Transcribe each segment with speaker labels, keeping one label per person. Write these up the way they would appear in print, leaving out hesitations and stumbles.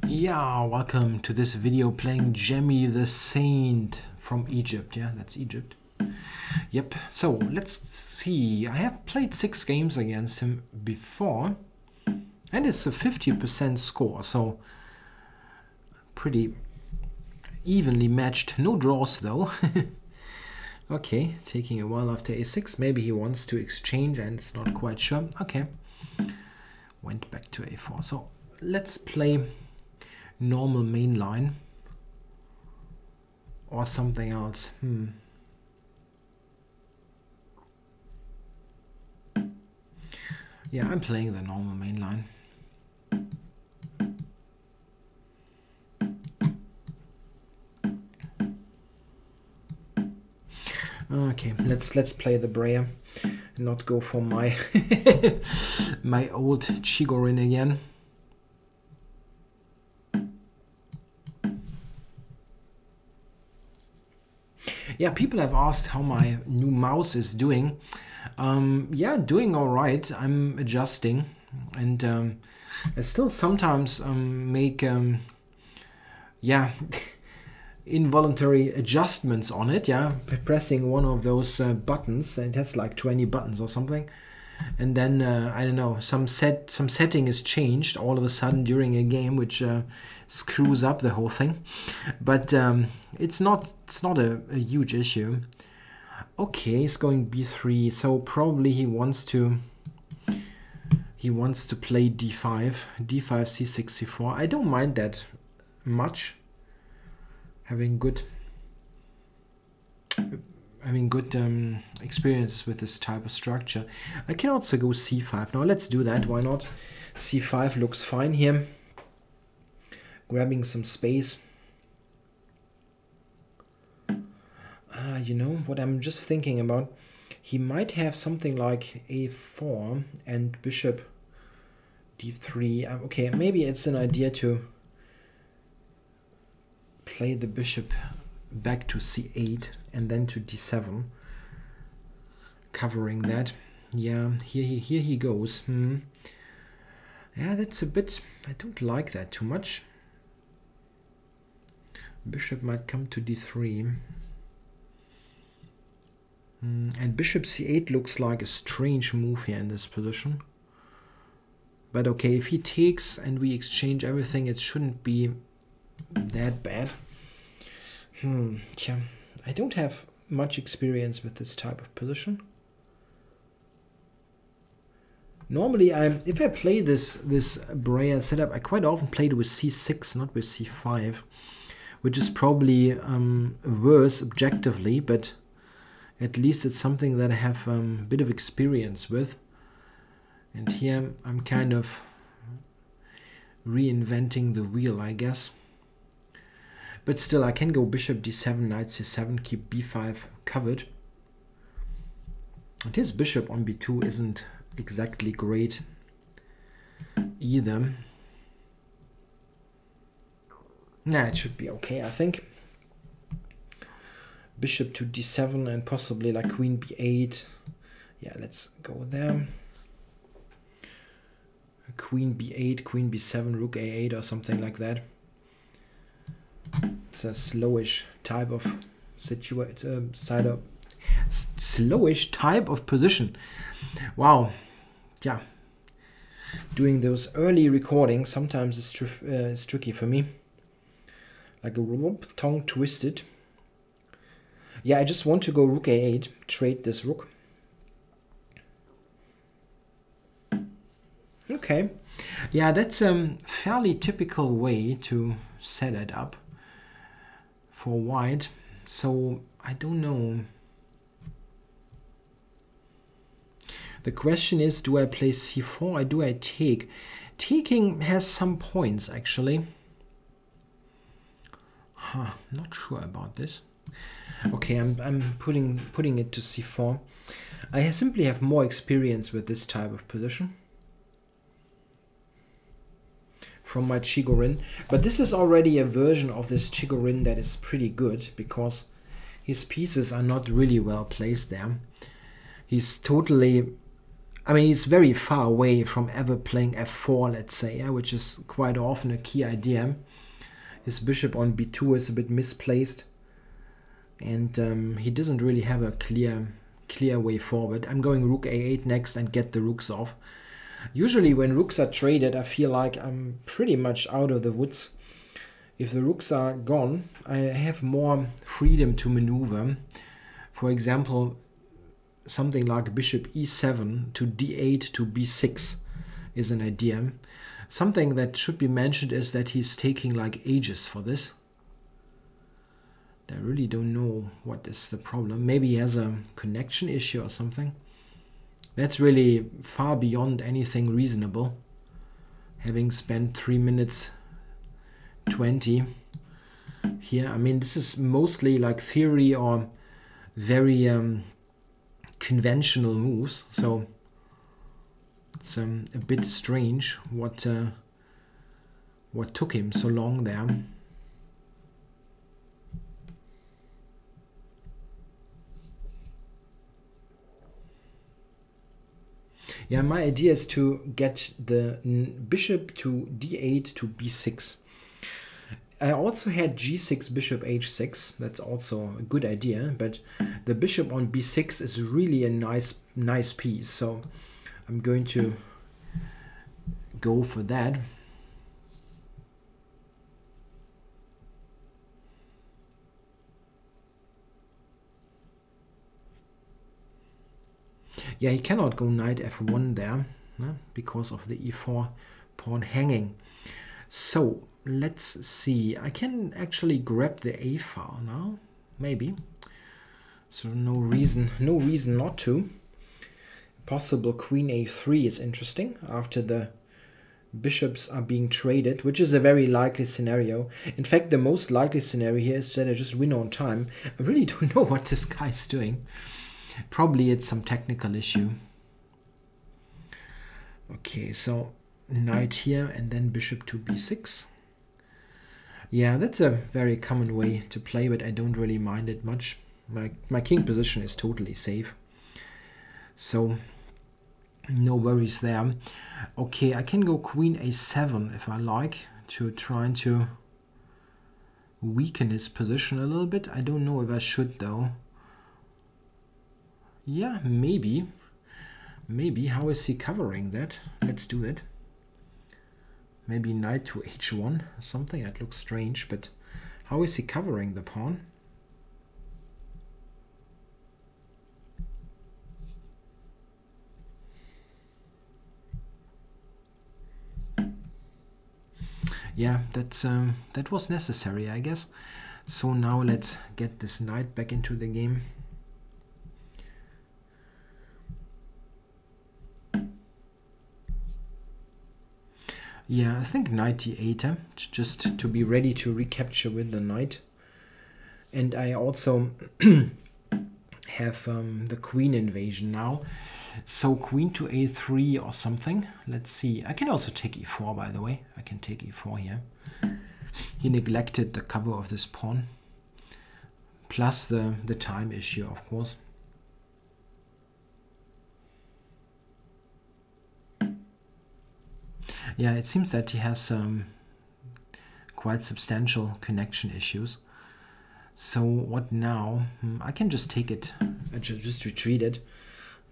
Speaker 1: Yeah, welcome to this video playing JamytheSaint from Egypt. Yeah, that's Egypt. Yep, so let's see. I have played 6 games against him before, and it's a 50% score, so pretty evenly matched. No draws though. Okay, taking a while after a6. Maybe he wants to exchange and it's not quite sure. Okay, went back to a4. So let's play normal main line or something else. Yeah, I'm playing the normal main line. Okay, let's play the Breyer, not go for my my old Chigorin again. Yeah, people have asked how my new mouse is doing. Yeah, doing all right. I'm adjusting, and I still sometimes make yeah involuntary adjustments on it. Yeah, pressing one of those buttons. It has like 20 buttons or something, and then I don't know, some setting is changed all of a sudden during a game, which screws up the whole thing. But it's not a huge issue. Okay, he's going b3, so probably he wants to play d5, c6, c4. I don't mind that much. Having good experiences with this type of structure. I can also go c5. Now let's do that. Why not? c5 looks fine here. Grabbing some space. You know what I'm just thinking about? He might have something like a4 and bishop d3. Okay, maybe it's an idea to play the bishop back to c8 and then to d7, covering that. Yeah, here he goes. Yeah, that's a bit, I don't like that too much. Bishop might come to d3. And bishop c8 looks like a strange move here in this position. But okay, if he takes and we exchange everything, it shouldn't be that bad. Yeah, I don't have much experience with this type of position. Normally, if I play this Breyer setup, I quite often played with c6, not with c5, which is probably worse objectively, but at least it's something that I have a bit of experience with. And here I'm kind of reinventing the wheel, I guess. But still, I can go bishop d7, knight c7, keep b5 covered. And his bishop on b2 isn't exactly great either. Nah, it should be okay, I think. Bishop to d7 and possibly like queen b8. Yeah, let's go there. Queen b8, queen b7, rook a8 or something like that. It's a slowish type of slowish type of position. Wow, yeah. Doing those early recordings sometimes is tricky for me. Like a tongue twisted. Yeah, I just want to go rook a8, trade this rook. Okay. Yeah, that's a fairly typical way to set it up for white. So I don't know. The question is, do I play c4 or do I take? Taking has some points actually. Not sure about this. Okay, I'm putting it to c4. I simply have more experience with this type of position from my Chigorin, but this is already a version of this Chigorin that is pretty good because his pieces are not really well placed there. He's totally I mean, he's very far away from ever playing f4, let's say, yeah, which is quite often a key idea. His bishop on b2 is a bit misplaced, and he doesn't really have a clear way forward. I'm going rook a8 next and get the rooks off. Usually when rooks are traded, I feel like I'm pretty much out of the woods. If the rooks are gone, I have more freedom to maneuver. For example, something like bishop e7 to d8 to b6 is an idea. Something that should be mentioned is that he's taking like ages for this. I really don't know what is the problem. Maybe he has a connection issue or something. That's really far beyond anything reasonable. Having spent 3 minutes 20 here. I mean, this is mostly like theory or very conventional moves. So it's a bit strange what took him so long there. Yeah, my idea is to get the bishop to d8 to b6. I also had g6, bishop h6. That's also a good idea, but the bishop on b6 is really a nice piece. So I'm going to go for that. Yeah, he cannot go knight f1 there, because of the e4 pawn hanging. So let's see. I can actually grab the a file now, maybe. So no reason not to. Possible queen a3 is interesting after the bishops are being traded, which is a very likely scenario. In fact, the most likely scenario here is that I just win on time. I really don't know what this guy's doing. Probably it's some technical issue. Okay, so knight here and then bishop to b6. Yeah, that's a very common way to play, but I don't really mind it much. My king position is totally safe. So no worries there. Okay, I can go queen a7 if I like, to try to weaken his position a little bit. I don't know if I should though. Yeah, maybe. Maybe. How is he covering that? Let's do it. Maybe knight to h1 or something. That looks strange, but how is he covering the pawn? Yeah, that was necessary, I guess. So now let's get this knight back into the game. Yeah, I think knight d8, just to be ready to recapture with the knight. And I also have the queen invasion now. So queen to a3 or something. Let's see. I can also take e4, by the way. I can take e4 here. He neglected the cover of this pawn. Plus the time issue, of course. Yeah, it seems that he has quite substantial connection issues. So what now? I can just take it. I just retreat it.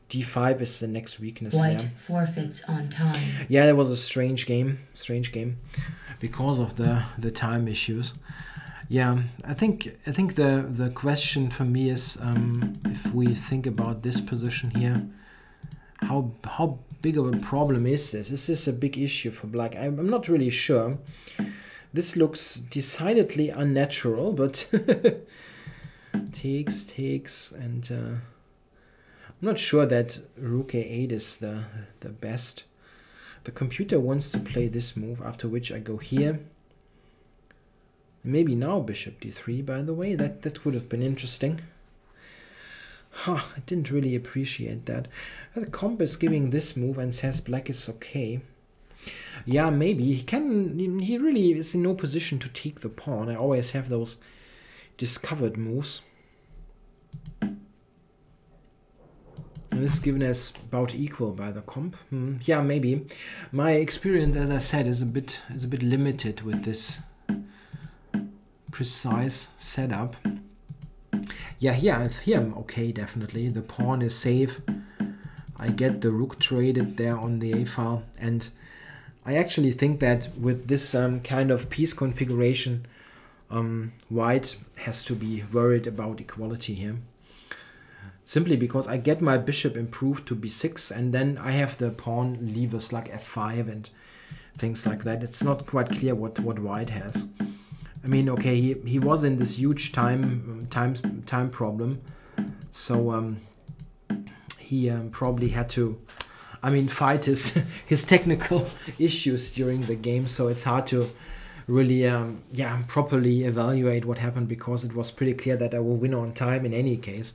Speaker 1: d5 is the next weakness.
Speaker 2: White
Speaker 1: there.
Speaker 2: forfeits on time.
Speaker 1: Yeah, that was a strange game. Because of the time issues. Yeah, I think the question for me is, if we think about this position here, how big of a problem is this? Is this a big issue for black? I'm not really sure. This looks decidedly unnatural, but takes, and I'm not sure that rook a8 is the best. The computer wants to play this move, after which I go here. Maybe now bishop d3, by the way. That would have been interesting. I didn't really appreciate that. The comp is giving this move and says black is okay. Yeah, maybe. He really is in no position to take the pawn. I always have those discovered moves. This is given as about equal by the comp. Yeah, maybe. My experience, as I said, is a bit limited with this precise setup. Yeah, here I'm okay, definitely. The pawn is safe. I get the rook traded there on the A file, and I actually think that with this kind of piece configuration, white has to be worried about equality here. Simply because I get my bishop improved to b6, and then I have the pawn levers like f5 and things like that. It's not quite clear what white has. I mean, okay, he was in this huge time problem, so he probably had to, I mean, fight his technical issues during the game. So it's hard to really properly evaluate what happened, because it was pretty clear that I will win on time in any case.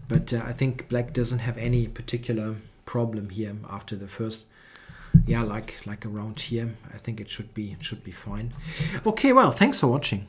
Speaker 1: But I think black doesn't have any particular problem here after the first, like around here. I think it should be fine. Okay, well, thanks for watching.